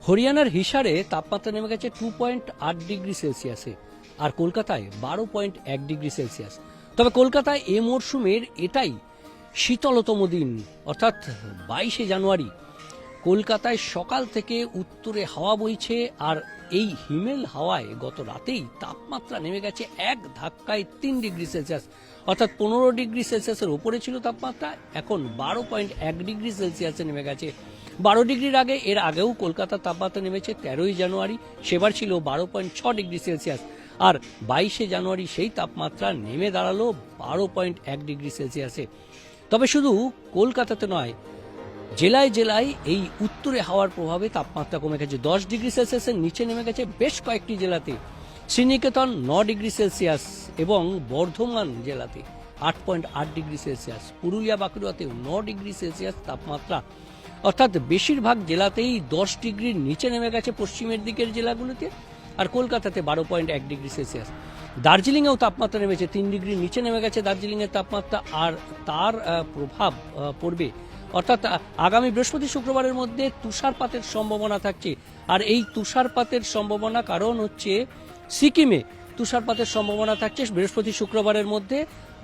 হরিয়ানার হিসারে তাপমাত্রা নেমে গেছে 2.8 ডিগ্রি সেলসিয়াসে, আর কলকাতায় 12.1 ডিগ্রি সেলসিয়াস। তবে কলকাতায় এ মরশুমের এটাই শীতলতম দিন, অর্থাৎ 22শে জানুয়ারি। কলকাতায় সকাল থেকে উত্তরে হাওয়া বইছে, আর এই হিমেল হাওয়ায় গত রাতেই তাপমাত্রা নেমে গেছে এক ধাক্কায় 3 ডিগ্রি সেলসিয়াস, অর্থাৎ 15 ডিগ্রি সেলসিয়াসের উপরে ছিল তাপমাত্রা, এখন 12.1 ডিগ্রি সেলসিয়াসে নেমে গেছে। 12 ডিগ্রির আগে এর আগেও কলকাতার তাপমাত্রা নেমেছে 13ই জানুয়ারি, সেবার ছিল 12.6 ডিগ্রি সেলসিয়াস, আর 22শে জানুয়ারি সেই তাপমাত্রা নেমে দাঁড়ালো 12.1 ডিগ্রি সেলসিয়াসে। তবে শুধু কলকাতাতে নয়, জেলায় জেলায় এই উত্তরে হাওয়ার প্রভাবে তাপমাত্রা কমে গেছে। 10 ডিগ্রি সেলসিয়াসের নিচে নেমে গেছে বেশ কয়েকটি জেলাতে। শ্রীনিকেতন 9 ডিগ্রি সেলসিয়াস এবং বর্ধমান জেলাতে 8.8 ডিগ্রি সেলসিয়াস, পুরুলিয়া বাঁকুড়াতেও 9 ডিগ্রি সেলসিয়াস তাপমাত্রা, অর্থাৎ বেশিরভাগ জেলাতেই 10 ডিগ্রির নিচে নেমে গেছে পশ্চিমের দিকের জেলাগুলোতে, আর কলকাতাতে 12.1 ডিগ্রি সেলসিয়াস। দার্জিলিংয়েও তাপমাত্রা নেমেছে 3 ডিগ্রির নিচে নেমে গেছে দার্জিলিংয়ের তাপমাত্রা, আর তার প্রভাব পড়বে, অর্থাৎ আগামী বৃহস্পতি শুক্রবারের মধ্যে তুষারপাতের সম্ভাবনা থাকছে। আর এই তুষারপাতের সম্ভাবনা কারণ হচ্ছে সিকিমে তুষারপাতের সম্ভাবনা থাকছে বৃহস্পতি শুক্রবারের মধ্যে,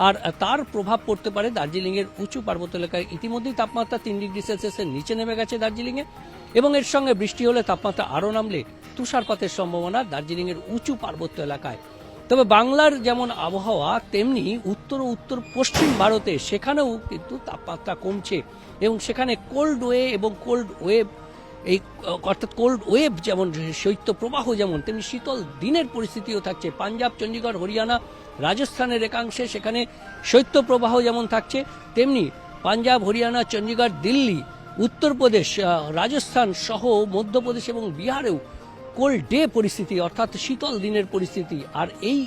আর তার প্রভাব পড়তে পারে দার্জিলিংয়ের উঁচু পার্বত্য এলাকায়। ইতিমধ্যেই তাপমাত্রা 3 ডিগ্রি সেলসিয়াসের নিচে নেমে গেছে দার্জিলিংয়ে, এবং এর সঙ্গে বৃষ্টি হলে তাপমাত্রা আরও নামলে তুষারপাতের সম্ভাবনা দার্জিলিংয়ের উঁচু পার্বত্য এলাকায়। তবে বাংলার যেমন আবহাওয়া, তেমনি উত্তর ও উত্তর পশ্চিম ভারতে সেখানেও কিন্তু তাপমাত্রা কমছে, এবং সেখানে কোল্ড ওয়ে এবং কোল্ড ওয়েভ, এই অর্থাৎ কোল্ড ওয়েভ যেমন শৈত্য প্রবাহ যেমন, তেমনি শীতল দিনের পরিস্থিতিও থাকছে। পাঞ্জাব, চণ্ডীগড়, হরিয়ানা, রাজস্থানের একাংশে সেখানে শৈত্য প্রবাহ যেমন থাকছে, তেমনি পাঞ্জাব, হরিয়ানা, চণ্ডীগড়, দিল্লি, উত্তরপ্রদেশ, রাজস্থান সহ মধ্যপ্রদেশ এবং বিহারেও কোল্ড ডে পরিস্থিতি, অর্থাৎ শীতল দিনের পরিস্থিতি। আর এই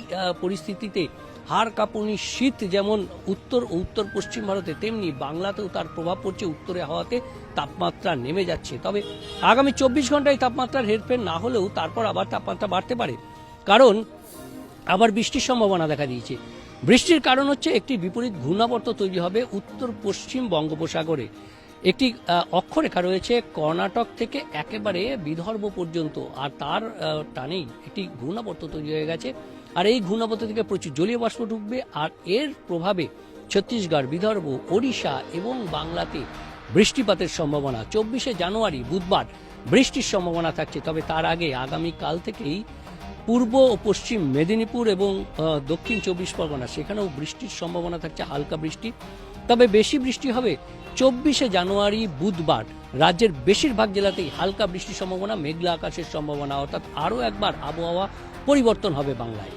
পরিস্থিতিতে হাড় কাঁপুনি শীত যেমন উত্তর ও উত্তর পশ্চিম ভারতে, তেমনি বাংলাতেও তার প্রভাব পড়ছে। উত্তরে হাওয়াতে তাপমাত্রা নেমে যাচ্ছে। তবে আগামী 24 ঘন্টায় তাপমাত্রার হেরফের না হলেও তারপর আবার তাপমাত্রা বাড়তে পারে, কারণ আবার বৃষ্টির সম্ভাবনা দেখা দিয়েছে। বৃষ্টির কারণ হচ্ছে একটি বিপরীত ঘূর্ণাবর্ত তৈরি হবে উত্তর পশ্চিম বঙ্গোপসাগরে। একটি অক্ষরেখা রয়েছে কর্ণাটক থেকে একেবারে বিদর্ভ পর্যন্ত, আর তার টানেই একটি ঘূর্ণাবর্ত তৈরি হয়ে গেছে। আর এই ঘূর্ণাবর্ত থেকে প্রচুর জলীয় বাষ্প ঢুকবে, আর এর প্রভাবে ছত্তিশগড়, বিদর্ভ, ওড়িশা এবং বাংলাতে বৃষ্টিপাতের সম্ভাবনা। 24শে জানুয়ারি বুধবার বৃষ্টির সম্ভাবনা থাকছে। তবে তার আগে আগামীকাল থেকেই পূর্ব ও পশ্চিম মেদিনীপুর এবং দক্ষিণ 24 পরগনা, সেখানেও বৃষ্টির সম্ভাবনা থাকছে, হালকা বৃষ্টি। তবে বেশি বৃষ্টি হবে 24শে জানুয়ারি বুধবার। রাজ্যের বেশিরভাগ জেলাতেই হালকা বৃষ্টির সম্ভাবনা, মেঘলা আকাশের সম্ভাবনা, অর্থাৎ আরও একবার আবহাওয়া পরিবর্তন হবে বাংলায়।